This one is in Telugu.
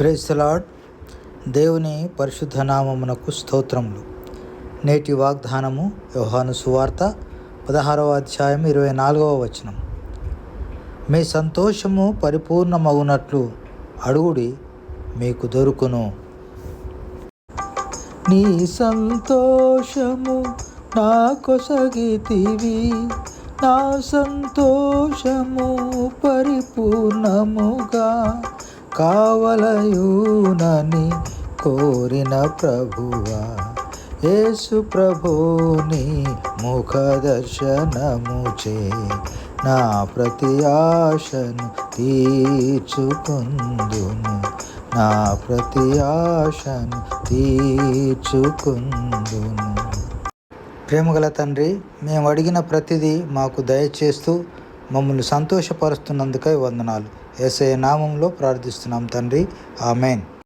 Praise the lord. దేవుని పరిశుద్ధ నామమునకు స్తోత్రములు. నేటి వాగ్దానము యోహాను సువార్త 16వ అధ్యాయం 24వ వచనం. మీ సంతోషము పరిపూర్ణమగునట్లు అడుగుడి, మీకు దొరుకును. నీ సంతోషము నా కొసగితివి, నా సంతోషము పరిపూర్ణముగా కావలయునని కోరిన ప్రభువా, యేసు ప్రభుని ముఖ దర్శనముచే నా ప్రతి ఆశను తీర్చుకుందును, నా ప్రతి ఆశను తీర్చుకుందును. ప్రేమగల తండ్రి, మేము అడిగిన ప్రతిదీ మాకు దయచేస్తూ మమ్మల్ని సంతోషపరుస్తున్నందుకై వందనాలు. యేసయ్య నామంలో ప్రార్థిస్తున్నాం తండ్రి, ఆమెన్.